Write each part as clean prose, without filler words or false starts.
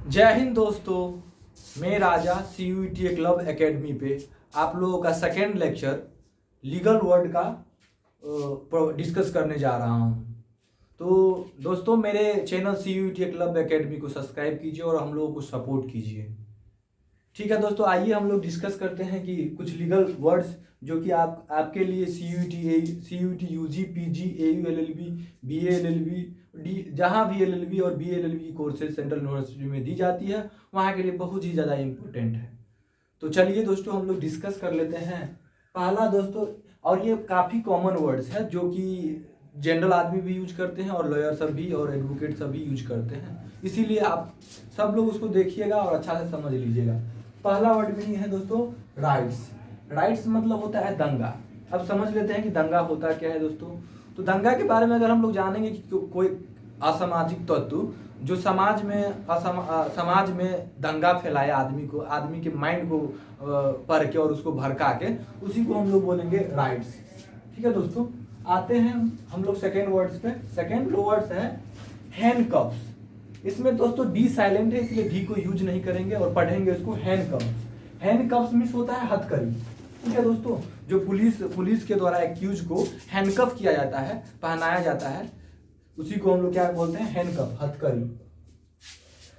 जय हिंद दोस्तों। मैं राजा CUETA क्लब एकेडमी पे आप लोगों का सेकेंड लेक्चर लीगल वर्ड का डिस्कस करने जा रहा हूँ। तो दोस्तों मेरे चैनल CUETA क्लब एकेडमी को सब्सक्राइब कीजिए और हम लोगों को सपोर्ट कीजिए। ठीक है दोस्तों, आइए हम लोग डिस्कस करते हैं कि कुछ लीगल वर्ड्स जो कि आपके लिए CUET UG PG AU LLB BA LLB D जहाँ भी LLB और BA LLB courses central university में दी जाती है वहाँ के लिए बहुत ही ज़्यादा इम्पोर्टेंट है। तो चलिए दोस्तों हम लोग डिस्कस कर लेते हैं। पहला दोस्तों, और ये काफ़ी कॉमन वर्ड्स है जो कि जनरल आदमी भी यूज करते हैं और लॉयर सब भी और एडवोकेट सब भी यूज करते हैं, इसीलिए आप सब लोग उसको देखिएगा और अच्छा से समझ लीजिएगा। पहला वर्ड मीनिंग है दोस्तों राइट्स। राइट्स मतलब होता है दंगा। अब समझ लेते हैं कि दंगा होता क्या है दोस्तों। तो दंगा के बारे में अगर हम लोग जानेंगे कि कोई असामाजिक तत्व जो समाज में दंगा फैलाए आदमी के माइंड को पढ़ के और उसको भड़का के, उसी को हम लोग बोलेंगे राइट्स। ठीक है दोस्तों, आते हैं हम लोग सेकेंड वर्ड्स पे। सेकेंड वर्ड्स है हैंडकफ्स। इसमें दोस्तों डी साइलेंट है इसलिए डी को यूज नहीं करेंगे और पढ़ेंगे इसको हैंडकफ्स। हैंडकफ्स मीन्स होता है हथकड़ी। ठीक है दोस्तों, जो पुलिस के द्वारा एक्यूज को हैंडकफ किया जाता है, पहनाया जाता है, उसी को हम लोग क्या बोलते हैं, हैंडकफ, हथकड़ी।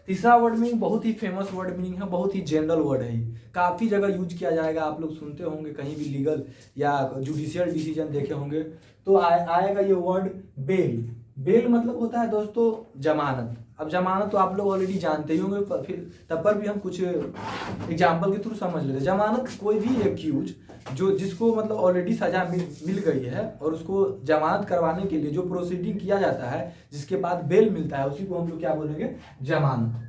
तीसरा वर्ड मीनिंग बहुत ही फेमस वर्ड मीनिंग है, बहुत ही जनरल वर्ड है, काफी जगह यूज किया जाएगा। आप लोग सुनते होंगे कहीं भी लीगल या जुडिशियल डिसीजन देखे होंगे तो आएगा ये वर्ड बेल। बेल मतलब होता है दोस्तों जमानत। अब जमानत तो आप लोग ऑलरेडी जानते ही होंगे, फिर तब पर भी हम कुछ एग्जाम्पल के थ्रू समझ लेते हैं। जमानत कोई भी एक्यूज जिसको मतलब ऑलरेडी सजा मिल गई है और उसको जमानत करवाने के लिए जो प्रोसीडिंग किया जाता है, जिसके बाद बेल मिलता है, उसी को हम लोग क्या बोलेंगे, जमानत।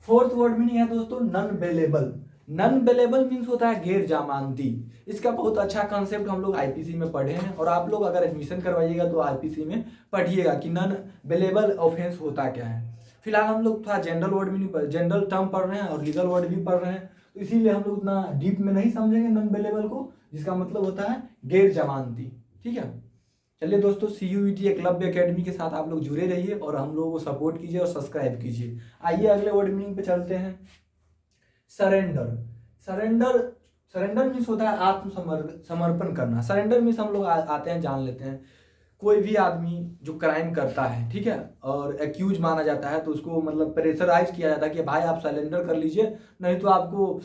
फोर्थ वर्ड मीनिंग है दोस्तों non bailable. Non bailable means होता है गैर जमानती। इसका बहुत अच्छा कॉन्सेप्ट हम लोग IPC में पढ़े हैं और आप लोग अगर एडमिशन करवाइएगा तो IPC में पढ़िएगा कि नॉन बेलेबल ऑफेंस होता क्या है। फिलहाल हम लोग थोड़ा general word meaning general term पढ़ रहे हैं और लीगल वर्ड भी पढ़ रहे हैं, तो इसीलिए हम लोग उतना डीप में नहीं समझेंगे नॉन बेलेबल को, जिसका मतलब होता है गैर जमानती। ठीक है, चलिए दोस्तों CUETA क्लब एकेडमी के साथ आप लोग जुड़े रहिए और हम लोगों को सपोर्ट कीजिए और सब्सक्राइब कीजिए। आइए अगले वर्ड मीनिंग पे चलते हैं। सरेंडर। सरेंडर मीन्स होता है आत्मसमर्पण करना। सरेंडर मीन्स हम लोग आते हैं, जान लेते हैं। कोई भी आदमी जो क्राइम करता है, ठीक है, और एक्यूज माना जाता है, तो उसको मतलब प्रेशराइज किया जाता है कि भाई आप सरेंडर कर लीजिए, नहीं तो आपको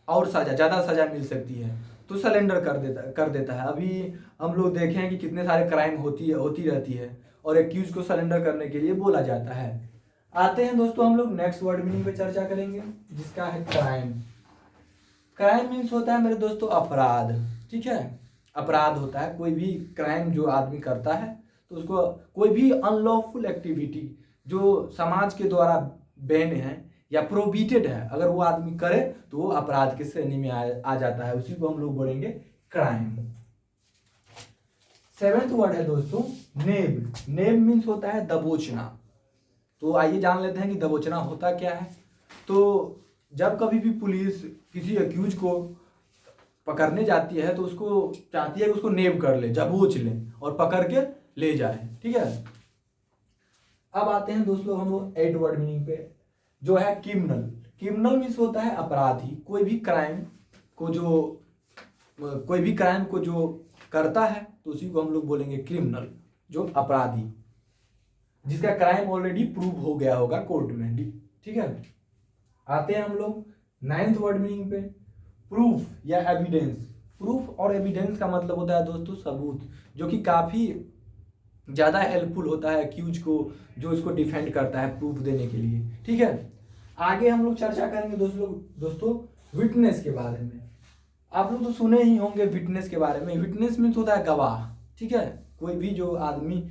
और ज़्यादा सजा मिल सकती है, तो सरेंडर कर देता है। अभी हम लोग देखे हैं कि कितने सारे क्राइम होती रहती है और एक्यूज को सरेंडर करने के लिए बोला जाता है। आते हैं दोस्तों हम लोग नेक्स्ट वर्ड मीनिंग पे चर्चा करेंगे, जिसका है क्राइम। क्राइम मीन्स होता है मेरे दोस्तों अपराध। ठीक है, अपराध होता है कोई भी क्राइम जो आदमी करता है, तो उसको कोई भी अनलॉफुल एक्टिविटी जो समाज के द्वारा बैन है या प्रोहिबिटेड है, अगर वो आदमी करे तो वो अपराध की श्रेणी में आ जाता है, उसी को हम लोग बोलेंगे क्राइम। सेवेंथ वर्ड है दोस्तों नेब। नेब मीन्स होता है दबोचना। तो आइए जान लेते हैं कि दबोचना होता क्या है। तो जब कभी भी पुलिस किसी एक्यूज को पकड़ने जाती है तो उसको चाहती है कि उसको नेब कर ले, दबोच ले और पकड़ के ले जाए। ठीक है, अब आते हैं दोस्तों हम लोग 8 वर्ड मीनिंग पे, जो है क्रिमिनल। क्रिमिनल मीन्स होता है अपराधी। कोई भी क्राइम को जो करता है तो उसी को हम लोग बोलेंगे क्रिमिनल, जो अपराधी, जिसका क्राइम ऑलरेडी प्रूव हो गया होगा कोर्ट में। ठीक है, आते हैं हम लोग 9th वर्ड मीनिंग पे, प्रूफ या एविडेंस। प्रूफ और एविडेंस का मतलब होता है दोस्तों सबूत, जो कि काफी ज्यादा हेल्पफुल होता है एक्यूज को, जो इसको डिफेंड करता है प्रूफ देने के लिए। ठीक है, आगे हम लोग चर्चा करेंगे दोस्तों विटनेस के बारे में। आप लोग तो सुने ही होंगे विटनेस के बारे में। विटनेस मीन्स होता है गवाह। ठीक है, कोई भी जो आदमी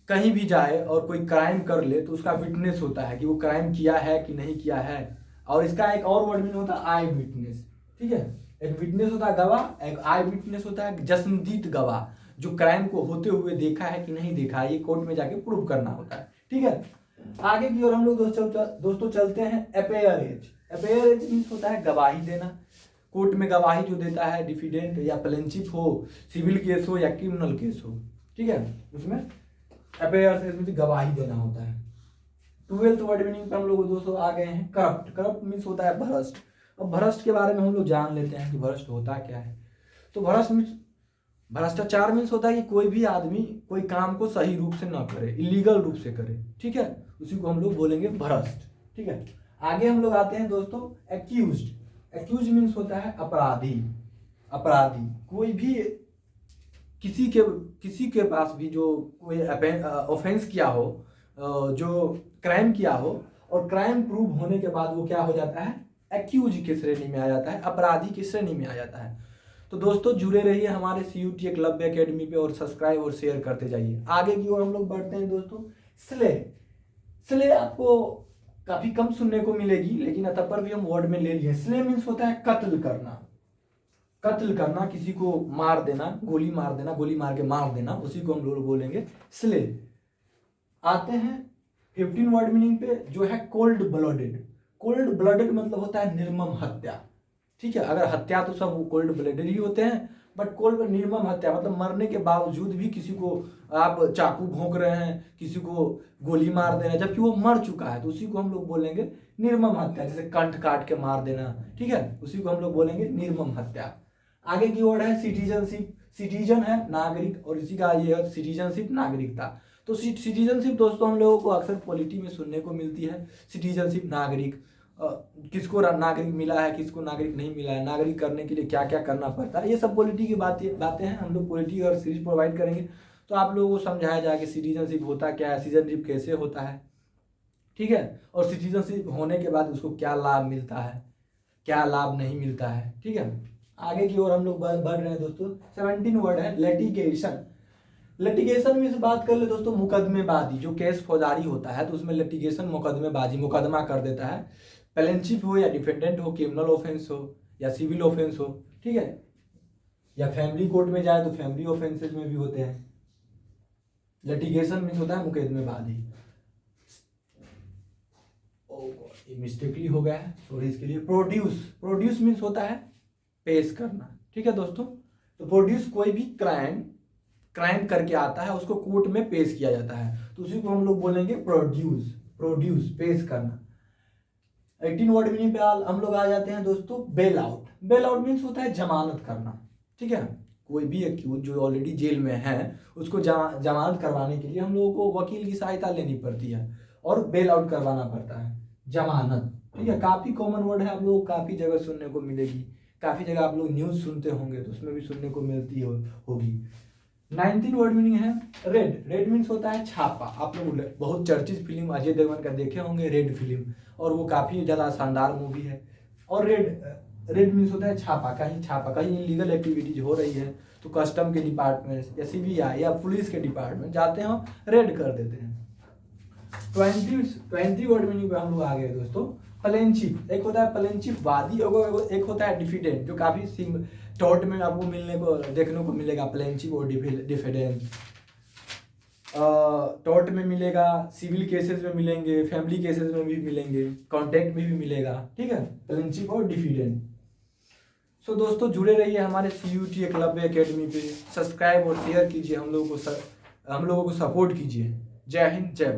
कहीं भी जाए और कोई क्राइम कर ले तो उसका विटनेस होता है कि वो क्राइम किया है कि नहीं किया है। और इसका एक और वर्ड मीनिंग होता है आई विटनेस। ठीक है, एक विटनेस होता है गवाह, एक आई विटनेस होता है जस्मदीद गवाह, जो क्राइम को होते हुए देखा है कि नहीं देखा है, ये कोर्ट में जाके प्रूव करना होता है। ठीक है, आगे की ओर हम लोग दोस्तों चलते हैं अपेयरेज। अपेयरेज मीन्स होता है गवाही देना। कोर्ट में गवाही जो देता है डिफिडेंट या प्लेंटिफ हो, सिविल केस हो या क्रिमिनल केस हो। ठीक है, उसमें अपेयर से गवाही देना होता है। 12th वर्ड मीनिंग पे हम लोग दोस्तों आ गए हैं करप्ट। करप्ट मीन्स होता है भ्रष्ट। अब भ्रष्ट के बारे में हम लोग जान लेते हैं कि भ्रष्ट होता क्या है। तो भ्रष्ट मीन्स, भ्रष्टाचार मीन्स होता है कि कोई भी आदमी कोई काम को सही रूप से ना करे, इलीगल रूप से करे, ठीक है, उसी को हम लोग बोलेंगे भ्रष्ट, ठीक है। आगे हम लोग आते हैं दोस्तों एक्यूज्ड। एक्यूज मीन्स होता है अपराधी। अपराधी कोई भी किसी के पास भी जो कोई ऑफेंस किया हो, जो क्राइम किया हो, और क्राइम प्रूव होने के बाद वो क्या हो जाता है, एक्यूज की श्रेणी में आ जाता है, अपराधी की श्रेणी में आ जाता है। तो दोस्तों जुड़े रहिए हमारे CUET एकलव्य एकेडमी पे और सब्सक्राइब और शेयर करते जाइए। आगे की ओर हम लोग बढ़ते हैं दोस्तों। स्ले। स्ले आपको काफी कम सुनने को मिलेगी, लेकिन अतः पर भी हम वर्ड में ले लिए। स्ले मीन्स होता है कत्ल करना। कत्ल करना, किसी को मार देना, गोली मार देना, गोली मार के मार देना, उसी को हम लोग बोलेंगे स्ले। आते हैं 15 वर्ड मीनिंग पे, जो है कोल्ड ब्लडेड। कोल्ड ब्लडेड मतलब होता है निर्मम हत्या, ठीक है। अगर हत्या तो सब कोल्ड ब्लडेड ही होते हैं, बट कोल्ड निर्मम हत्या मतलब मरने के बावजूद भी किसी को आप चाकू भोंक रहे हैं, किसी को गोली मार दे रहे हैं जबकि वो मर चुका है, तो उसी को हम लोग बोलेंगे निर्मम हत्या। जैसे कंठ काट के मार देना, ठीक है, उसी को हम लोग बोलेंगे निर्मम हत्या। आगे की ओर है सिटीजनशिप। सिटीजन है नागरिक, और इसी का ये है सिटीजनशिप, नागरिकता। तो सिटीजनशिप दोस्तों हम लोगों को अक्सर पॉलिटी में सुनने को मिलती है। सिटीजनशिप नागरिक, किसको नागरिक मिला है, किसको नागरिक नहीं मिला है, नागरिक करने के लिए क्या क्या करना पड़ता है, ये सब पॉलिटी की बातें हैं। हम लोग पॉलिटी और सीरीज प्रोवाइड करेंगे तो आप लोगों को समझाया जाएगा कि सिटीजनशिप होता क्या है, सिटीजनशिप कैसे होता है, ठीक है, और सिटीजनशिप होने के बाद उसको क्या लाभ मिलता है, क्या लाभ नहीं मिलता है, ठीक है। आगे की ओर हम लोग बढ़ रहे हैं दोस्तों। 17 वर्ड है लिटिगेशन। लिटिगेशन में से बात कर ले दोस्तों, मुकदमेबाजी। जो केस फौजदारी होता है तो उसमें लिटिगेशन मुकदमेबाजी, मुकदमा कर देता है। प्लेंटिफ हो या डिफेंडेंट हो, क्रिमिनल ऑफेंस हो या सिविल ऑफेंस हो, ठीक है, या फैमिली कोर्ट में जाए तो फैमिली ऑफेंसेस में भी होते हैं। लिटिगेशन मीन्स होता है मुकदमेबाजी। ये मिस्टेकली हो गया है, सॉरी इसके लिए। प्रोड्यूस। प्रोड्यूस मीन्स होता है पेश करना, ठीक है दोस्तों। तो प्रोड्यूस कोई भी क्राइम करके आता है, उसको कोर्ट में पेश किया जाता है, तो उसी को हम लोग बोलेंगे प्रोड्यूस। प्रोड्यूस पेश करना। 18 वर्ड मीनिंग पे हम लोग आ जाते हैं दोस्तों bail out. Bail out means होता है जमानत करना, ठीक है। कोई भी एक्यूज जो ऑलरेडी जेल में है उसको जमानत करवाने के लिए हम लोगों को वकील की सहायता लेनी पड़ती है और बेल आउट करवाना पड़ता है, जमानत, ठीक है। काफी कॉमन वर्ड है, आप लोग काफी जगह सुनने को मिलेगी, काफी जगह आप लोग न्यूज सुनते होंगे तो उसमें भी सुनने को मिलती होगी। 19 वर्ड मीनिंग है रेड। रेड मीन्स होता है छापा। आप लोग बहुत चर्चित फिल्म अजय देवगन का देखे होंगे रेड फिल्म, और वो काफी ज्यादा शानदार मूवी है। और रेड मीन्स होता है छापा। कहीं इलीगल एक्टिविटीज हो रही है तो कस्टम के डिपार्टमेंट या CBI या पुलिस के डिपार्टमेंट जाते हैं, रेड कर देते हैं। 20 वर्ड मीनिंग पे हम लोग आ गए दोस्तों। प्लेंचिफ। एक होता है प्लेंचिफ वादी, एक होता है डिफिडेंट, जो काफी टॉट में आपको देखने को मिलेगा प्लेंचिफ और डिफिडेंट। टॉट में मिलेगा, सिविल केसेस में मिलेंगे, फैमिली केसेस में भी मिलेंगे, कॉन्ट्रैक्ट में भी मिलेगा, ठीक है, प्लेंचिफ और डिफिडेंट। सो दोस्तों जुड़े रहिए हमारे CUET एकलव्य एकेडमी पे, सब्सक्राइब और शेयर कीजिए, हम लोगों को सपोर्ट कीजिए। जय हिंद, जय